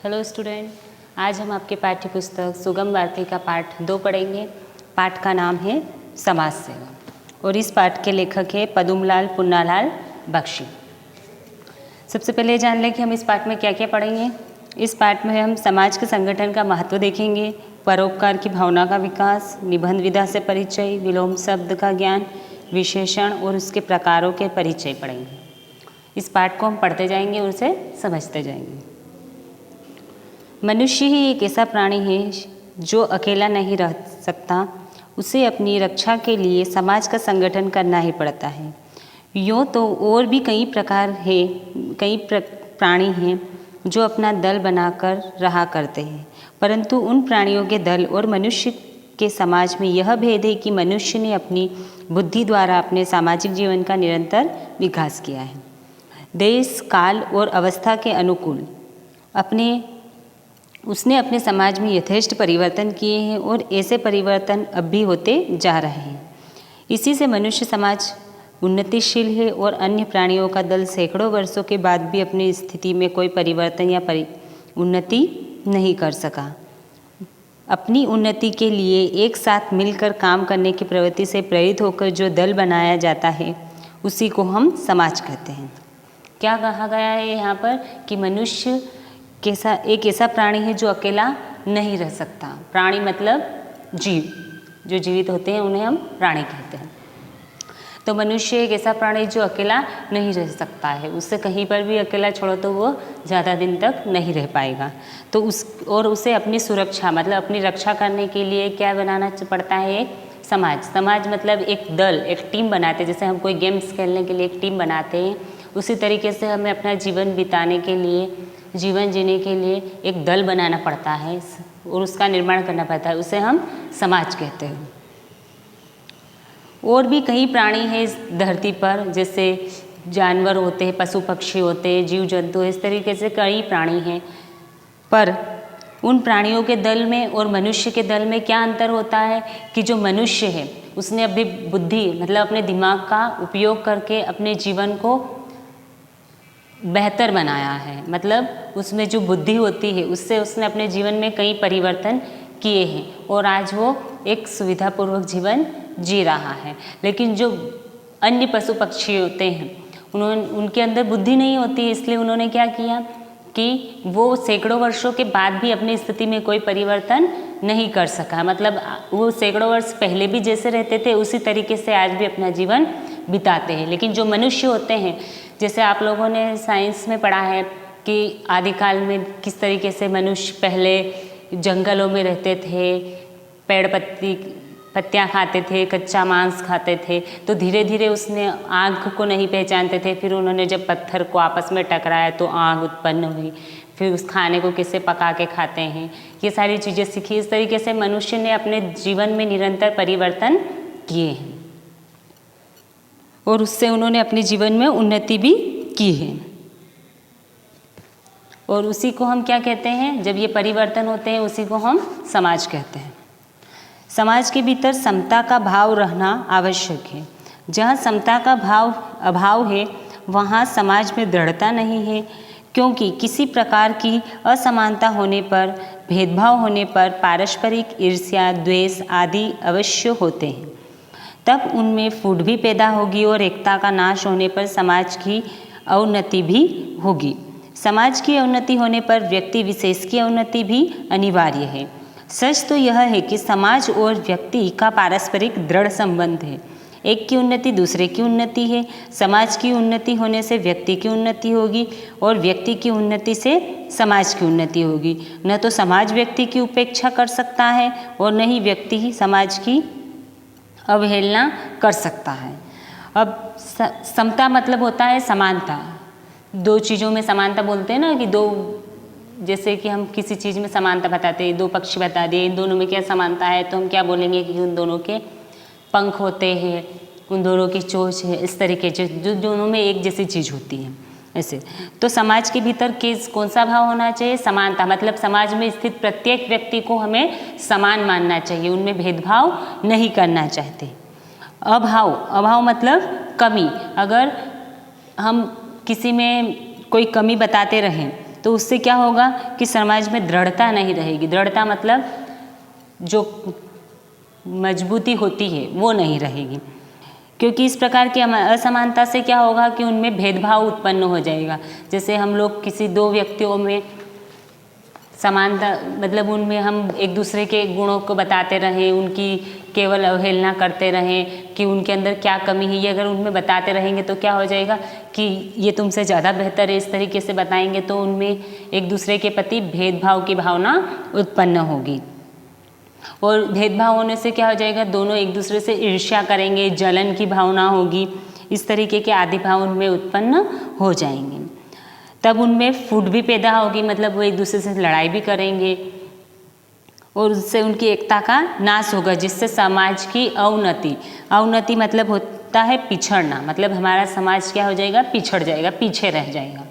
Hello student, आज हम आपके पाठ्य पुस्तक सुगम भारती का पाठ 2 पढ़ेंगे। पाठ का नाम है समाज सेवा और इस पाठ के लेखक है पदुमलाल पुन्नालाल बख्शी। सबसे पहले जान लें कि हम इस पाठ में क्या क्या पढ़ेंगे। इस पाठ में हम समाज के संगठन का महत्व देखेंगे, परोपकार की भावना का विकास, निबंध विधा से परिचय, विलोम शब्द का ज्ञान, विशेषण और उसके प्रकारों के परिचय पढ़ेंगे। इस पाठ को हम पढ़ते जाएंगे और उसे समझते जाएंगे। मनुष्य ही एक ऐसा प्राणी है जो अकेला नहीं रह सकता। उसे अपनी रक्षा के लिए समाज का संगठन करना ही पड़ता है। यूँ तो और भी कई प्रकार है, कई प्राणी हैं जो अपना दल बनाकर रहा करते हैं, परंतु उन प्राणियों के दल और मनुष्य के समाज में यह भेद है कि मनुष्य ने अपनी बुद्धि द्वारा अपने सामाजिक जीवन का निरंतर विकास किया है। देश, काल और अवस्था के अनुकूल उसने अपने समाज में यथेष्ट परिवर्तन किए हैं और ऐसे परिवर्तन अब भी होते जा रहे हैं। इसी से मनुष्य समाज उन्नतिशील है और अन्य प्राणियों का दल सैकड़ों वर्षों के बाद भी अपनी स्थिति में कोई परिवर्तन या उन्नति नहीं कर सका। अपनी उन्नति के लिए एक साथ मिलकर काम करने की प्रवृत्ति से प्रेरित होकर जो दल बनाया जाता है उसी को हम समाज कहते हैं। क्या कहा गया है यहाँ पर कि मनुष्य एक ऐसा प्राणी है जो अकेला नहीं रह सकता। प्राणी मतलब जीव, जो जीवित होते हैं उन्हें हम प्राणी कहते हैं। तो मनुष्य एक ऐसा प्राणी जो अकेला नहीं रह सकता है। उससे कहीं पर भी अकेला छोड़ो तो वो ज़्यादा दिन तक नहीं रह पाएगा। तो उसे अपनी सुरक्षा मतलब अपनी रक्षा करने के लिए क्या बनाना पड़ता है? एक समाज। समाज मतलब एक दल, एक टीम बनाते हैं। जैसे हम कोई गेम्स खेलने के लिए एक टीम बनाते हैं, उसी तरीके से हमें अपना जीवन बिताने के लिए, जीवन जीने के लिए एक दल बनाना पड़ता है और उसका निर्माण करना पड़ता है। उसे हम समाज कहते हैं। और भी कई प्राणी हैं इस धरती पर, जैसे जानवर होते हैं, पशु पक्षी होते हैं, जीव जंतु, इस तरीके से कई प्राणी हैं। पर उन प्राणियों के दल में और मनुष्य के दल में क्या अंतर होता है कि जो मनुष्य है उसने अपनी बुद्धि मतलब अपने दिमाग का उपयोग करके अपने जीवन को बेहतर बनाया है। मतलब उसमें जो बुद्धि होती है उससे उसने अपने जीवन में कई परिवर्तन किए हैं और आज वो एक सुविधापूर्वक जीवन जी रहा है। लेकिन जो अन्य पशु पक्षी होते हैं उनके अंदर बुद्धि नहीं होती, इसलिए उन्होंने क्या किया कि वो सैकड़ों वर्षों के बाद भी अपनी स्थिति में कोई परिवर्तन नहीं कर सका। मतलब वो सैकड़ों वर्ष पहले भी जैसे रहते थे उसी तरीके से आज भी अपना जीवन बिताते हैं। लेकिन जो मनुष्य होते हैं, जैसे आप लोगों ने साइंस में पढ़ा है कि आदिकाल में किस तरीके से मनुष्य पहले जंगलों में रहते थे, पेड़ पत्तियाँ खाते थे, कच्चा मांस खाते थे। तो धीरे धीरे उसने आग को नहीं पहचानते थे, फिर उन्होंने जब पत्थर को आपस में टकराया तो आग उत्पन्न हुई, फिर उस खाने को कैसे पका के खाते हैं, ये सारी चीज़ें सीखी। इस तरीके से मनुष्य ने अपने जीवन में निरंतर परिवर्तन किए हैं और उससे उन्होंने अपने जीवन में उन्नति भी की है। और उसी को हम क्या कहते हैं? जब ये परिवर्तन होते हैं उसी को हम समाज कहते हैं। समाज के भीतर समता का भाव रहना आवश्यक है। जहाँ समता का अभाव है वहाँ समाज में दृढ़ता नहीं है, क्योंकि किसी प्रकार की असमानता होने पर, भेदभाव होने पर पारस्परिक ईर्ष्या, द्वेष आदि अवश्य होते हैं। तब उनमें फूट भी पैदा होगी और एकता का नाश होने पर समाज की अवनति भी होगी। समाज की अवनति होने पर व्यक्ति विशेष की अवनति भी अनिवार्य है। सच तो यह है कि समाज और व्यक्ति का पारस्परिक दृढ़ संबंध है। एक की उन्नति दूसरे की उन्नति है। समाज की उन्नति होने से व्यक्ति की उन्नति होगी और व्यक्ति की उन्नति से समाज की उन्नति होगी। न तो समाज व्यक्ति की उपेक्षा कर सकता है और न ही व्यक्ति ही समाज की अवहेलना कर सकता है। अब समता मतलब होता है समानता। दो चीज़ों में समानता बोलते हैं ना, कि दो, जैसे कि हम किसी चीज़ में समानता बताते हैं, दो पक्षी बता दिए, इन दोनों में क्या समानता है, तो हम क्या बोलेंगे कि उन दोनों के पंख होते हैं, उन दोनों की चोंच है, इस तरीके से जो दोनों में एक जैसी चीज़ होती है। ऐसे तो समाज के भीतर कौन सा भाव होना चाहिए? समानता। मतलब समाज में स्थित प्रत्येक व्यक्ति को हमें समान मानना चाहिए, उनमें भेदभाव नहीं करना चाहते। अभाव मतलब कमी। अगर हम किसी में कोई कमी बताते रहें तो उससे क्या होगा कि समाज में दृढ़ता नहीं रहेगी। दृढ़ता मतलब जो मजबूती होती है वो नहीं रहेगी, क्योंकि इस प्रकार की असमानता से क्या होगा कि उनमें भेदभाव उत्पन्न हो जाएगा। जैसे हम लोग किसी दो व्यक्तियों में समानता मतलब उनमें हम एक दूसरे के गुणों को बताते रहें, उनकी केवल अवहेलना करते रहें कि उनके अंदर क्या कमी है, ये अगर उनमें बताते रहेंगे तो क्या हो जाएगा कि ये तुमसे ज़्यादा बेहतर है, इस तरीके से बताएंगे तो उनमें एक दूसरे के प्रति भेदभाव की भावना उत्पन्न होगी। और भेदभाव होने से क्या हो जाएगा, दोनों एक दूसरे से ईर्ष्या करेंगे, जलन की भावना होगी, इस तरीके के आदि भाव उनमें उत्पन्न हो जाएंगे। तब उनमें फूट भी पैदा होगी, मतलब वो एक दूसरे से लड़ाई भी करेंगे और उससे उनकी एकता का नाश होगा, जिससे समाज की अवनति मतलब होता है पिछड़ना, मतलब हमारा समाज क्या हो जाएगा, पिछड़ जाएगा, पीछे रह जाएगा।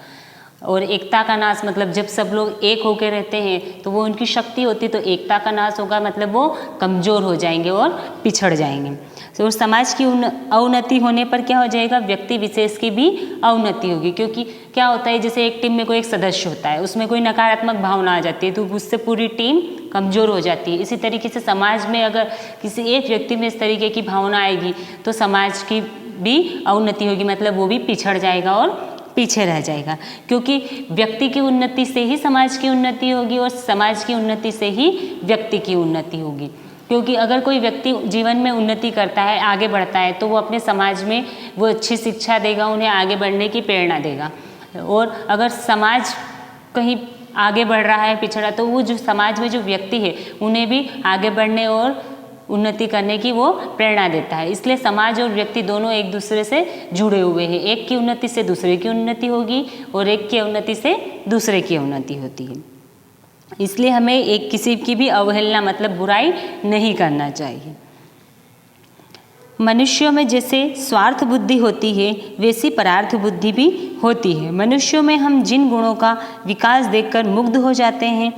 और एकता का नाश मतलब जब सब लोग एक होकर रहते हैं तो वो उनकी शक्ति होती, तो एकता का नाश होगा मतलब वो कमज़ोर हो जाएंगे और पिछड़ जाएंगे। तो समाज की अवनति होने पर क्या हो जाएगा, व्यक्ति विशेष की भी अवनति होगी। क्योंकि क्या होता है, जैसे एक टीम में कोई एक सदस्य होता है, उसमें कोई नकारात्मक भावना आ जाती है तो उससे पूरी टीम कमज़ोर हो जाती है। इसी तरीके से समाज में अगर किसी एक व्यक्ति में इस तरीके की भावना आएगी तो समाज की भी अवनति होगी, मतलब वो भी पिछड़ जाएगा और पीछे रह जाएगा। क्योंकि व्यक्ति की उन्नति से ही समाज की उन्नति होगी और समाज की उन्नति से ही व्यक्ति की उन्नति होगी। क्योंकि अगर कोई व्यक्ति जीवन में उन्नति करता है, आगे बढ़ता है, तो वो अपने समाज में वो अच्छी शिक्षा देगा, उन्हें आगे बढ़ने की प्रेरणा देगा। और अगर समाज कहीं आगे बढ़ रहा है, पिछड़ा, तो वो जो समाज में जो व्यक्ति है उन्हें भी आगे बढ़ने और उन्नति करने की वो प्रेरणा देता है। इसलिए समाज और व्यक्ति दोनों एक दूसरे से जुड़े हुए हैं। एक की उन्नति से दूसरे की उन्नति होगी और एक की उन्नति से दूसरे की उन्नति होती है। इसलिए हमें एक किसी की भी अवहेलना मतलब बुराई नहीं करना चाहिए। मनुष्यों में जैसे स्वार्थ बुद्धि होती है वैसी परार्थ बुद्धि भी होती है। मनुष्यों में हम जिन गुणों का विकास देखकर मुग्ध हो जाते हैं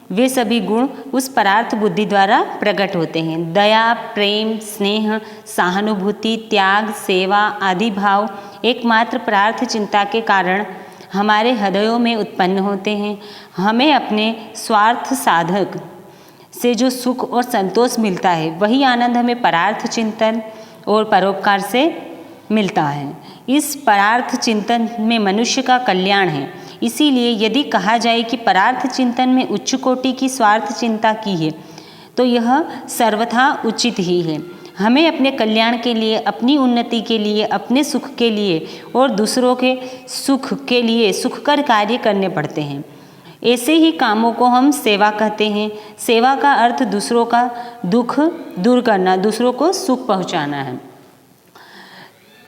वे सभी गुण उस परार्थ बुद्धि द्वारा प्रकट होते हैं। दया, प्रेम, स्नेह, सहानुभूति, त्याग, सेवा आदि भाव एकमात्र परार्थ चिंता के कारण हमारे हृदयों में उत्पन्न होते हैं। हमें अपने स्वार्थ साधक से जो सुख और संतोष मिलता है वही आनंद हमें परार्थ चिंतन और परोपकार से मिलता है। इस परार्थ चिंतन में मनुष्य का कल्याण है। इसीलिए यदि कहा जाए कि परार्थ चिंतन में उच्च कोटि की स्वार्थ चिंता की है तो यह सर्वथा उचित ही है। हमें अपने कल्याण के लिए, अपनी उन्नति के लिए, अपने सुख के लिए और दूसरों के सुख के लिए सुखकर कार्य करने पड़ते हैं। ऐसे ही कामों को हम सेवा कहते हैं। सेवा का अर्थ दूसरों का दुख दूर करना, दूसरों को सुख पहुंचाना है।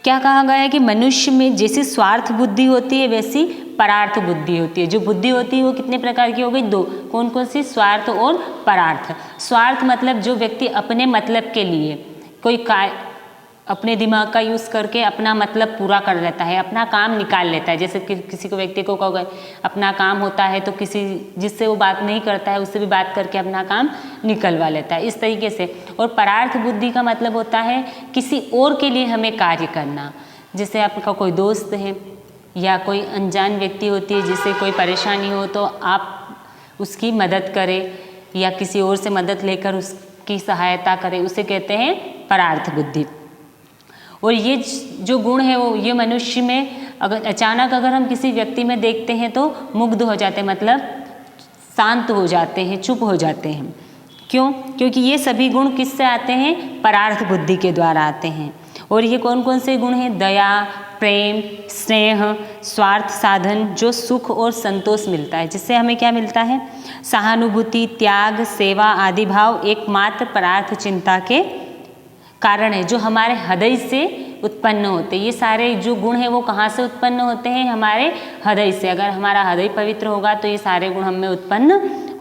क्या कहा गया है कि मनुष्य में जैसी स्वार्थ बुद्धि होती है वैसी परार्थ बुद्धि होती है। जो बुद्धि होती है वो कितने प्रकार की हो गई, दो। कौन कौन सी, स्वार्थ और परार्थ। स्वार्थ मतलब जो व्यक्ति अपने मतलब के लिए कोई अपने दिमाग का यूज़ करके अपना मतलब पूरा कर लेता है, अपना काम निकाल लेता है। जैसे किसी को व्यक्ति को कहोगे अपना काम होता है तो किसी जिससे वो बात नहीं करता है उससे भी बात करके अपना काम निकलवा लेता है, इस तरीके से। और परार्थ बुद्धि का मतलब होता है किसी और के लिए हमें कार्य करना। जैसे आपका कोई दोस्त है या कोई अनजान व्यक्ति होती है जिससे कोई परेशानी हो तो आप उसकी मदद करें या किसी और से मदद लेकर उसकी सहायता करें, उसे कहते हैं परार्थ बुद्धि। और ये जो गुण है वो ये मनुष्य में अचानक अगर हम किसी व्यक्ति में देखते हैं तो मुग्ध हो जाते हैं, मतलब शांत हो जाते हैं, चुप हो जाते हैं। क्यों? क्योंकि ये सभी गुण किससे आते हैं, परार्थ बुद्धि के द्वारा आते हैं। और ये कौन कौन से गुण हैं, दया, प्रेम, स्नेह, स्वार्थ साधन, जो सुख और संतोष मिलता है, जिससे हमें क्या मिलता है, सहानुभूति, त्याग, सेवा आदि भाव एकमात्र परार्थ चिंता के कारण है, जो हमारे हृदय से उत्पन्न होते हैं। ये सारे जो गुण हैं वो कहाँ से उत्पन्न होते हैं, हमारे हृदय से। अगर हमारा हृदय पवित्र होगा तो ये सारे गुण हम में उत्पन्न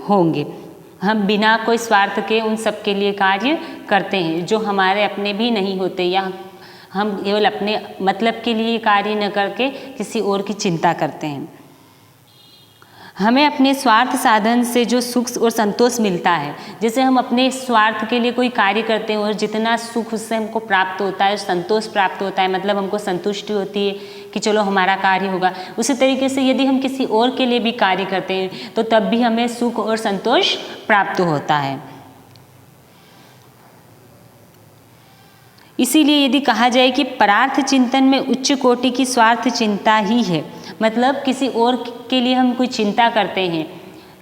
होंगे। हम बिना कोई स्वार्थ के उन सब के लिए कार्य करते हैं जो हमारे अपने भी नहीं होते, या हम केवल अपने मतलब के लिए कार्य न करके किसी और की चिंता करते हैं। हमें अपने स्वार्थ साधन से जो सुख और संतोष मिलता है, जैसे हम अपने स्वार्थ के लिए कोई कार्य करते हैं और जितना सुख उससे हमको प्राप्त होता है, संतोष प्राप्त होता है, मतलब हमको संतुष्टि होती है कि चलो हमारा कार्य होगा। उसी तरीके से यदि हम किसी और के लिए भी कार्य करते हैं तो तब भी हमें सुख और संतोष प्राप्त होता है। इसीलिए यदि कहा जाए कि परार्थ चिंतन में उच्च कोटि की स्वार्थ चिंता ही है, मतलब किसी और के लिए हम कोई चिंता करते हैं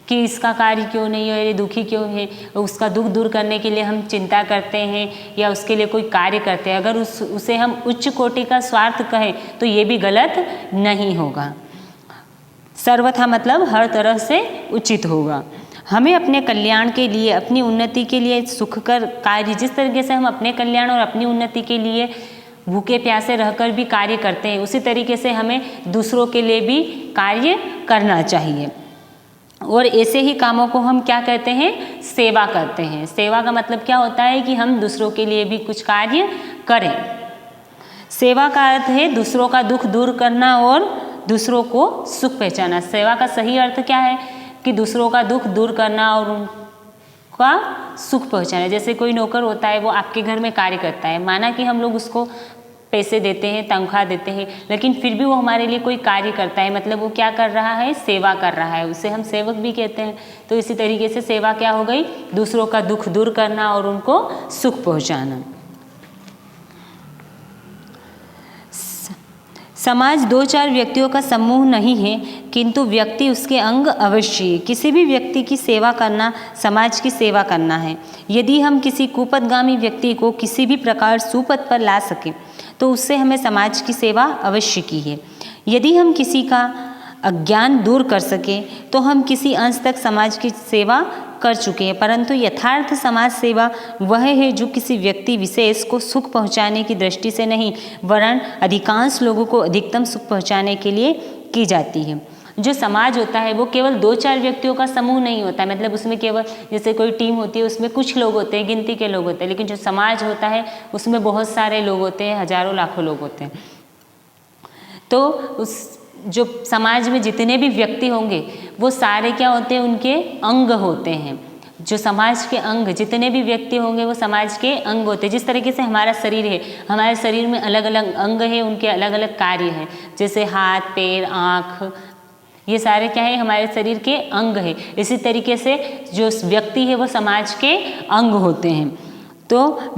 कि इसका कार्य क्यों नहीं है, ये दुखी क्यों है, उसका दुख दूर करने के लिए हम चिंता करते हैं या उसके लिए कोई कार्य करते हैं, अगर उसे हम उच्च कोटि का स्वार्थ कहें तो ये भी गलत नहीं होगा, सर्वथा मतलब हर तरह से उचित होगा। हमें अपने कल्याण के लिए, अपनी उन्नति के लिए सुखकर कार्य, जिस तरीके से हम अपने कल्याण और अपनी उन्नति के लिए भूखे प्यासे रहकर भी कार्य करते हैं, उसी तरीके से हमें दूसरों के लिए भी कार्य करना चाहिए। और ऐसे ही कामों को हम क्या कहते हैं, सेवा कहते हैं। सेवा का मतलब क्या होता है कि हम दूसरों के लिए भी कुछ कार्य करें। सेवा का अर्थ है दूसरों का दुख दूर करना और दूसरों को सुख पहचाना। सेवा का सही अर्थ क्या है कि दूसरों का दुख दूर करना और उनका सुख पहुंचाना। जैसे कोई नौकर होता है, वो आपके घर में कार्य करता है, माना कि हम लोग उसको पैसे देते हैं, तनख्वाह देते हैं, लेकिन फिर भी वो हमारे लिए कोई कार्य करता है, मतलब वो क्या कर रहा है, सेवा कर रहा है, उसे हम सेवक भी कहते हैं। तो इसी तरीके से सेवा क्या हो गई, दूसरों का दुख दूर करना और उनको सुख पहुंचाना। समाज दो चार व्यक्तियों का समूह नहीं है, किंतु व्यक्ति उसके अंग अवश्य है। किसी भी व्यक्ति की सेवा करना समाज की सेवा करना है। यदि हम किसी कुपथगामी व्यक्ति को किसी भी प्रकार सुपथ पर ला सकें तो उससे हमें समाज की सेवा अवश्य की है। यदि हम किसी का अज्ञान दूर कर सकें तो हम किसी अंश तक समाज की सेवा कर चुके हैं, परंतु यथार्थ समाज सेवा वह है जो किसी व्यक्ति विशेष को सुख पहुंचाने की दृष्टि से नहीं, वरन अधिकांश लोगों को अधिकतम सुख पहुंचाने के लिए की जाती है। जो समाज होता है वो केवल दो चार व्यक्तियों का समूह नहीं होता है, मतलब उसमें केवल जैसे कोई टीम होती है उसमें कुछ लोग होते हैं, गिनती के लोग होते हैं, लेकिन जो समाज होता है उसमें बहुत सारे लोग होते हैं, हजारों लाखों लोग होते हैं। तो उस जो समाज में जितने भी व्यक्ति होंगे वो सारे क्या होते हैं, उनके अंग होते हैं। जो समाज के अंग, जितने भी व्यक्ति होंगे वो समाज के अंग होते हैं। जिस तरीके से हमारा शरीर है, हमारे शरीर में अलग अलग अंग है, उनके अलग अलग कार्य हैं, जैसे हाथ, पैर, आँख, ये सारे क्या है, हमारे शरीर के अंग है। इसी तरीके से जो व्यक्ति है वो समाज के अंग होते हैं। तो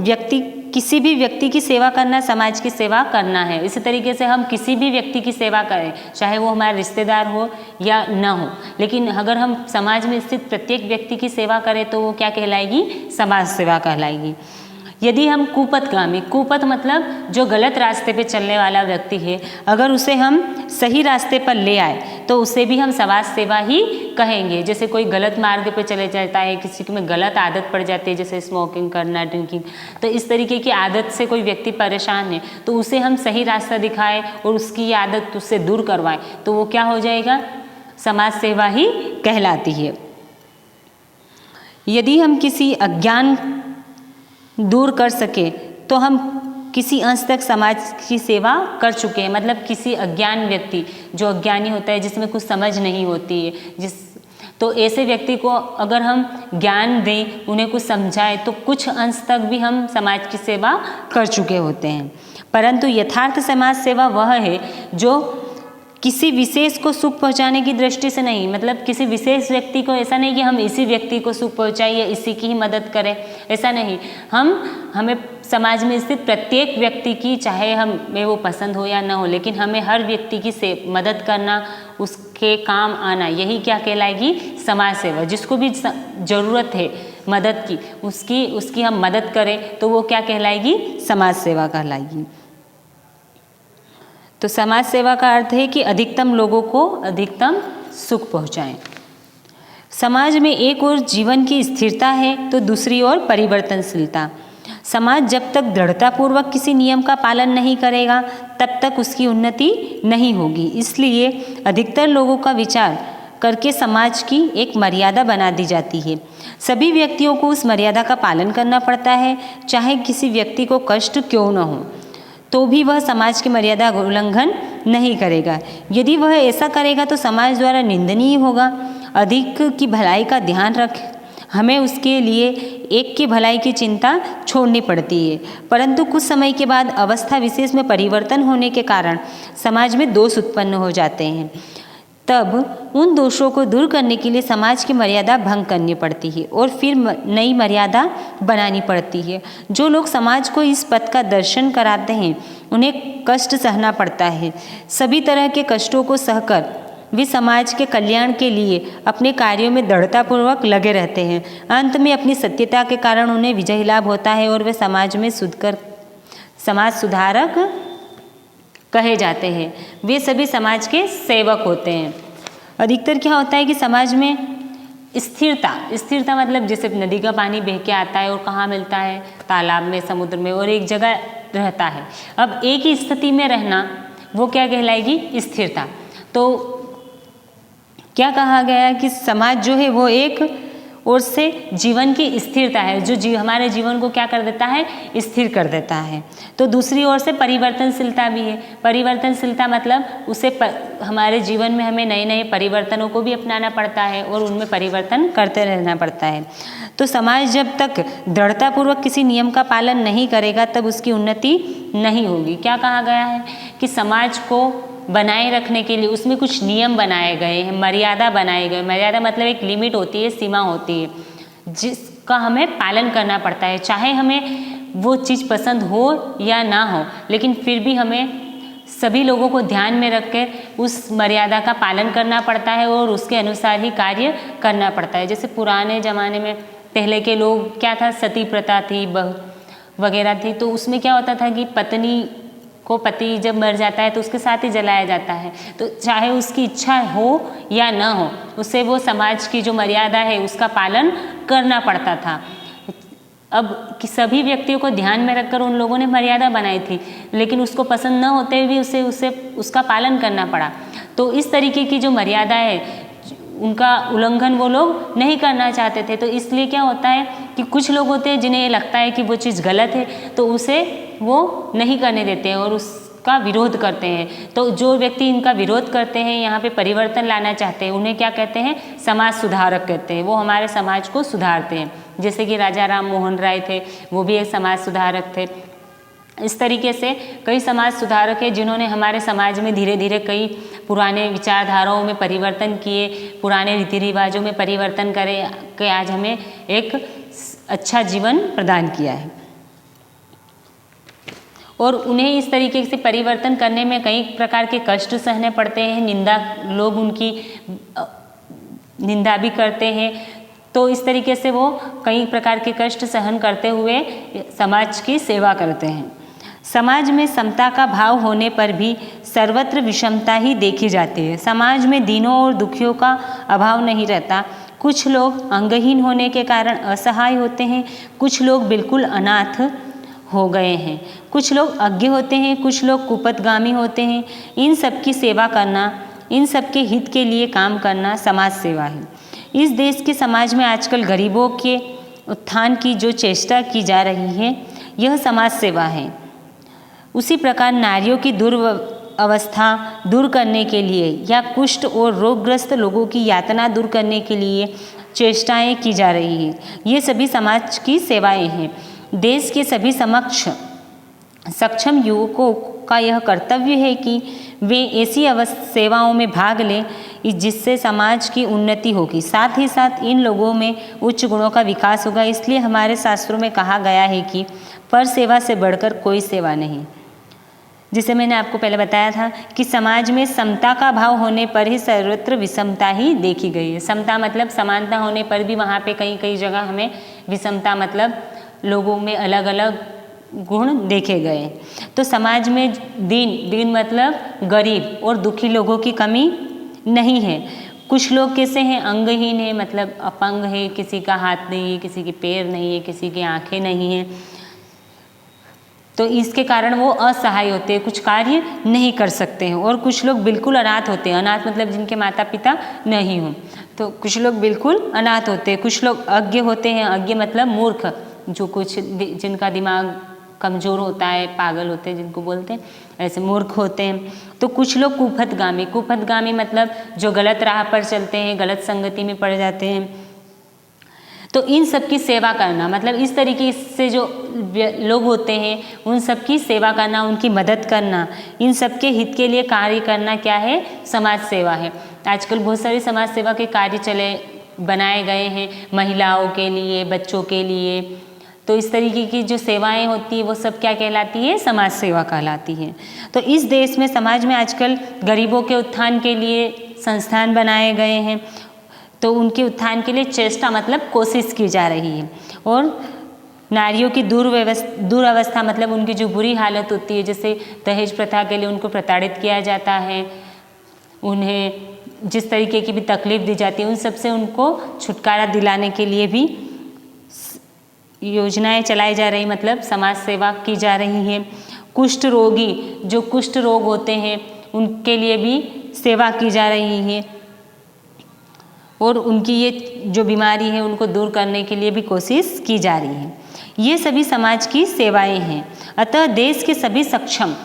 किसी भी व्यक्ति की सेवा करना समाज की सेवा करना है। इसी तरीके से हम किसी भी व्यक्ति की सेवा करें, चाहे वो हमारा रिश्तेदार हो या न हो, लेकिन अगर हम समाज में स्थित प्रत्येक व्यक्ति की सेवा करें तो वो क्या कहलाएगी, समाज सेवा कहलाएगी। यदि हम कुपथगामी, कुपथ मतलब जो गलत रास्ते पे चलने वाला व्यक्ति है, अगर उसे हम सही रास्ते पर ले आए तो उसे भी हम समाज सेवा ही कहेंगे। जैसे कोई गलत मार्ग पे चले जाता है, किसी में गलत आदत पड़ जाती है, जैसे स्मोकिंग करना, ड्रिंकिंग, तो इस तरीके की आदत से कोई व्यक्ति परेशान है तो उसे हम सही रास्ता दिखाएं और उसकी ये आदत उससे दूर करवाएं तो वो क्या हो जाएगा, समाज सेवा ही कहलाती है। यदि हम किसी अज्ञान दूर कर सके तो हम किसी अंश तक समाज की सेवा कर चुके हैं। मतलब किसी अज्ञान व्यक्ति, जो अज्ञानी होता है, जिसमें कुछ समझ नहीं होती है, तो ऐसे व्यक्ति को अगर हम ज्ञान दें, उन्हें कुछ समझाएं तो कुछ अंश तक भी हम समाज की सेवा कर चुके होते हैं। परंतु यथार्थ समाज सेवा वह है जो किसी विशेष को सुख पहुंचाने की दृष्टि से नहीं, मतलब किसी विशेष व्यक्ति को, ऐसा नहीं कि हम इसी व्यक्ति को सुख पहुंचाएं या इसी की ही मदद करें, ऐसा नहीं। हमें समाज में स्थित प्रत्येक व्यक्ति की, चाहे हमें वो पसंद हो या ना हो, लेकिन हमें हर व्यक्ति की मदद करना, उसके काम आना, यही क्या कहलाएगी, समाज सेवा। जिसको भी ज़रूरत है मदद की, उसकी हम मदद करें तो वो क्या कहलाएगी, समाज सेवा कहलाएगी। तो समाज सेवा का अर्थ है कि अधिकतम लोगों को अधिकतम सुख पहुंचाएं। समाज में एक ओर जीवन की स्थिरता है तो दूसरी ओर परिवर्तनशीलता। समाज जब तक दृढ़तापूर्वक किसी नियम का पालन नहीं करेगा तब तक उसकी उन्नति नहीं होगी। इसलिए अधिकतर लोगों का विचार करके समाज की एक मर्यादा बना दी जाती है। सभी व्यक्तियों को उस मर्यादा का पालन करना पड़ता है, चाहे किसी व्यक्ति को कष्ट क्यों न हो, तो भी वह समाज की मर्यादा उल्लंघन नहीं करेगा। यदि वह ऐसा करेगा तो समाज द्वारा निंदनीय होगा। अधिक की भलाई का ध्यान रखें, हमें उसके लिए एक की भलाई की चिंता छोड़नी पड़ती है। परंतु कुछ समय के बाद अवस्था विशेष में परिवर्तन होने के कारण समाज में दोष उत्पन्न हो जाते हैं। तब उन दोषों को दूर करने के लिए समाज की मर्यादा भंग करनी पड़ती है और फिर नई मर्यादा बनानी पड़ती है। जो लोग समाज को इस पथ का दर्शन कराते हैं उन्हें कष्ट सहना पड़ता है। सभी तरह के कष्टों को सहकर वे समाज के कल्याण के लिए अपने कार्यों में दृढ़तापूर्वक लगे रहते हैं। अंत में अपनी सत्यता के कारण उन्हें विजय लाभ होता है और वे समाज में समाज सुधारक कहे जाते हैं। वे सभी समाज के सेवक होते हैं। अधिकतर क्या होता है कि समाज में स्थिरता मतलब जैसे नदी का पानी बह के आता है और कहाँ मिलता है, तालाब में, समुद्र में, और एक जगह रहता है। अब एक ही स्थिति में रहना वो क्या कहलाएगी? स्थिरता। तो क्या कहा गया है कि समाज जो है वो एक ओर से जीवन की स्थिरता है, जो हमारे जीवन को क्या कर देता है? स्थिर कर देता है। तो दूसरी ओर से परिवर्तनशीलता भी है। परिवर्तनशीलता मतलब हमारे जीवन में हमें नए नए परिवर्तनों को भी अपनाना पड़ता है और उनमें परिवर्तन करते रहना पड़ता है। तो समाज जब तक दृढ़तापूर्वक किसी नियम का पालन नहीं करेगा तब उसकी उन्नति नहीं होगी। क्या कहा गया है कि समाज को बनाए रखने के लिए उसमें कुछ नियम बनाए गए हैं, मर्यादा बनाए गए। मर्यादा मतलब एक लिमिट होती है, सीमा होती है, जिसका हमें पालन करना पड़ता है। चाहे हमें वो चीज़ पसंद हो या ना हो, लेकिन फिर भी हमें सभी लोगों को ध्यान में रखकर उस मर्यादा का पालन करना पड़ता है और उसके अनुसार ही कार्य करना पड़ता है। जैसे पुराने ज़माने में पहले के लोग क्या था, सती प्रथा थी वगैरह थी। तो उसमें क्या होता था कि पत्नी को पति जब मर जाता है तो उसके साथ ही जलाया जाता है। तो चाहे उसकी इच्छा हो या ना हो, उससे वो समाज की जो मर्यादा है उसका पालन करना पड़ता था। अब कि सभी व्यक्तियों को ध्यान में रखकर उन लोगों ने मर्यादा बनाई थी, लेकिन उसको पसंद न होते हुए उसे उसका पालन करना पड़ा। तो इस तरीके की जो मर्यादा है उनका उल्लंघन वो लोग नहीं करना चाहते थे। तो इसलिए क्या होता है कि कुछ लोग होते हैं जिन्हें ये लगता है कि वो चीज़ गलत है, तो उसे वो नहीं करने देते हैं और उसका विरोध करते हैं। तो जो व्यक्ति इनका विरोध करते हैं, यहाँ पे परिवर्तन लाना चाहते हैं, उन्हें क्या कहते हैं? समाज सुधारक कहते हैं। वो हमारे समाज को सुधारते हैं। जैसे कि राजा राम मोहन राय थे, वो भी एक समाज सुधारक थे। इस तरीके से कई समाज सुधारक हैं जिन्होंने हमारे समाज में धीरे धीरे कई पुराने विचारधाराओं में परिवर्तन किए, पुराने रीति रिवाजों में परिवर्तन करे कि आज हमें एक अच्छा जीवन प्रदान किया है। और उन्हें इस तरीके से परिवर्तन करने में कई प्रकार के कष्ट सहने पड़ते हैं। लोग उनकी निंदा भी करते हैं। तो इस तरीके से वो कई प्रकार के कष्ट सहन करते हुए समाज की सेवा करते हैं। समाज में समता का भाव होने पर भी सर्वत्र विषमता ही देखी जाती है। समाज में दीनों और दुखियों का अभाव नहीं रहता। कुछ लोग अंगहीन होने के कारण असहाय होते हैं, कुछ लोग बिल्कुल अनाथ हो गए हैं, कुछ लोग अज्ञ होते हैं, कुछ लोग कुपथगामी होते हैं। इन सब की सेवा करना, इन सब के हित के लिए काम करना समाज सेवा है। इस देश के समाज में आजकल गरीबों के उत्थान की जो चेष्टा की जा रही है, यह समाज सेवा है। उसी प्रकार नारियों की दुर्वस्था दूर करने के लिए या कुष्ठ और रोगग्रस्त लोगों की यातना दूर करने के लिए चेष्टाएं की जा रही हैं। ये सभी समाज की सेवाएं हैं। देश के सभी सक्षम युवकों का यह कर्तव्य है कि वे ऐसी सेवाओं में भाग लें जिससे समाज की उन्नति होगी। साथ ही साथ इन लोगों में उच्च गुणों का विकास होगा। इसलिए हमारे शास्त्रों में कहा गया है कि पर सेवा से बढ़कर कोई सेवा नहीं। जिसे मैंने आपको पहले बताया था कि समाज में समता का भाव होने पर ही सर्वत्र विषमता ही देखी गई है। समता मतलब समानता होने पर भी वहाँ पे कई जगह हमें विषमता मतलब लोगों में अलग अलग गुण देखे गए। तो समाज में दीन मतलब गरीब और दुखी लोगों की कमी नहीं है। कुछ लोग कैसे हैं? अंगहीन है, मतलब अपंग है, किसी का हाथ नहीं है, किसी के पैर नहीं है, किसी की आंखें नहीं है। तो इसके कारण वो असहाय होते हैं, कुछ कार्य नहीं कर सकते हैं। और कुछ लोग बिल्कुल अनाथ होते हैं। अनाथ मतलब जिनके माता पिता नहीं हों। तो कुछ लोग बिल्कुल अनाथ होते हैं। कुछ लोग अज्ञ होते हैं। अज्ञ मतलब मूर्ख, जो जिनका दिमाग कमज़ोर होता है, पागल होते हैं जिनको बोलते हैं, ऐसे मूर्ख होते हैं। तो कुछ लोग कुपथगामी मतलब जो गलत राह पर चलते हैं, गलत संगति में पड़ जाते हैं। तो इन सब की सेवा करना, मतलब इस तरीके से जो लोग होते हैं उन सब की सेवा करना, उनकी मदद करना, इन सब के हित के लिए कार्य करना क्या है? समाज सेवा है। आजकल बहुत सारे समाज सेवा के कार्य बनाए गए हैं महिलाओं के लिए, बच्चों के लिए। तो इस तरीके की जो सेवाएं होती है वो सब क्या कहलाती है? समाज सेवा कहलाती है। तो इस देश में, समाज में आजकल गरीबों के उत्थान के लिए संस्थान बनाए गए हैं। तो उनके उत्थान के लिए चेष्टा मतलब कोशिश की जा रही है। और नारियों की दुरावस्था मतलब उनकी जो बुरी हालत होती है, जैसे दहेज प्रथा के लिए उनको प्रताड़ित किया जाता है, उन्हें जिस तरीके की भी तकलीफ दी जाती है, उन सब से उनको छुटकारा दिलाने के लिए भी योजनाएं चलाई जा रही, मतलब समाज सेवा की जा रही है। कुष्ठ रोगी, जो कुष्ठ रोग होते हैं उनके लिए भी सेवा की जा रही है और उनकी ये जो बीमारी है उनको दूर करने के लिए भी कोशिश की जा रही है। ये सभी समाज की सेवाएं हैं। अतः देश के सभी सक्षम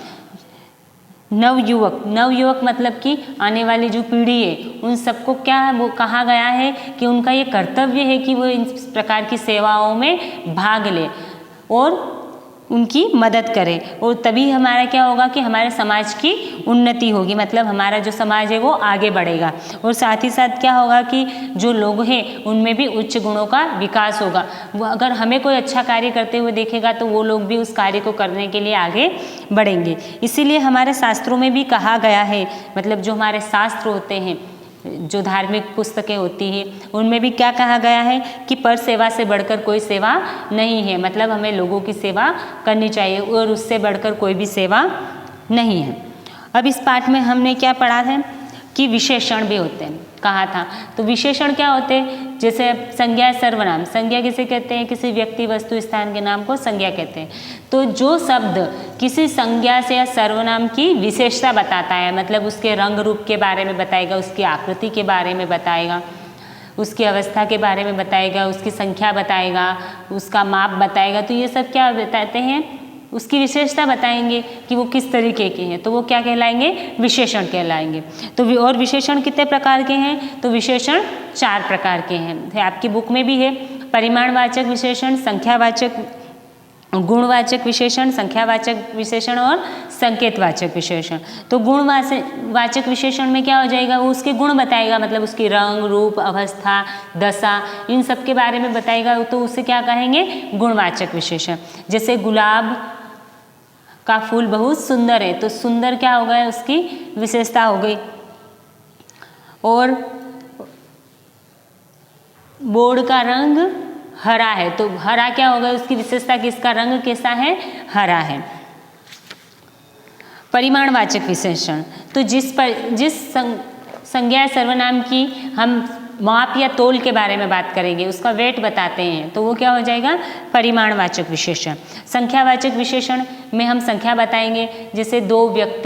नवयुवक मतलब कि आने वाली जो पीढ़ी है उन सबको क्या वो कहा गया है कि उनका ये कर्तव्य है कि वो इन प्रकार की सेवाओं में भाग ले और उनकी मदद करें। और तभी हमारा क्या होगा कि हमारे समाज की उन्नति होगी, मतलब हमारा जो समाज है वो आगे बढ़ेगा। और साथ ही साथ क्या होगा कि जो लोग हैं उनमें भी उच्च गुणों का विकास होगा। वो अगर हमें कोई अच्छा कार्य करते हुए देखेगा तो वो लोग भी उस कार्य को करने के लिए आगे बढ़ेंगे। इसीलिए हमारे शास्त्रों में भी कहा गया है, मतलब जो हमारे शास्त्र होते हैं, जो धार्मिक पुस्तकें होती हैं, उनमें भी क्या कहा गया है कि पर सेवा से बढ़कर कोई सेवा नहीं है। मतलब हमें लोगों की सेवा करनी चाहिए और उससे बढ़कर कोई भी सेवा नहीं है। अब इस पाठ में हमने क्या पढ़ा है कि विशेषण भी होते हैं, कहा था। तो विशेषण क्या होते हैं? जैसे संज्ञा, सर्वनाम। संज्ञा किसे कहते हैं? किसी व्यक्ति, वस्तु, स्थान के नाम को संज्ञा कहते हैं। तो जो शब्द किसी संज्ञा से या सर्वनाम की विशेषता बताता है, मतलब उसके रंग रूप के बारे में बताएगा, उसकी आकृति के बारे में बताएगा, उसकी अवस्था के बारे में बताएगा, उसकी संख्या बताएगा, उसका माप बताएगा, तो ये सब क्या बताते हैं? उसकी विशेषता बताएंगे कि वो किस तरीके के हैं। तो वो क्या कहलाएंगे? विशेषण कहलाएंगे। तो और विशेषण कितने प्रकार के हैं? तो विशेषण 4 प्रकार के हैं। आपकी बुक में भी है, परिमाणवाचक विशेषण, संख्यावाचक, गुणवाचक विशेषण, संख्यावाचक विशेषण और संकेतवाचक विशेषण। तो गुणवाचक विशेषण में क्या हो जाएगा? वो उसके गुण बताएगा, मतलब उसकी रंग, रूप, अवस्था, दशा, इन सब के बारे में बताएगा। तो उसे क्या कहेंगे? गुणवाचक विशेषण। जैसे गुलाब का फूल बहुत सुंदर है, तो सुंदर क्या हो गया? उसकी विशेषता हो गई। और बोर्ड का रंग हरा है, तो हरा क्या होगा? उसकी विशेषता कि इसका रंग कैसा है? हरा है। परिमाणवाचक विशेषण, तो जिस संज्ञा सर्वनाम की हम माप या तोल के बारे में बात करेंगे, उसका वेट बताते हैं, तो वो क्या हो जाएगा? परिमाणवाचक विशेषण। संख्यावाचक विशेषण में हम संख्या बताएंगे, जैसे 2 व्यक्ति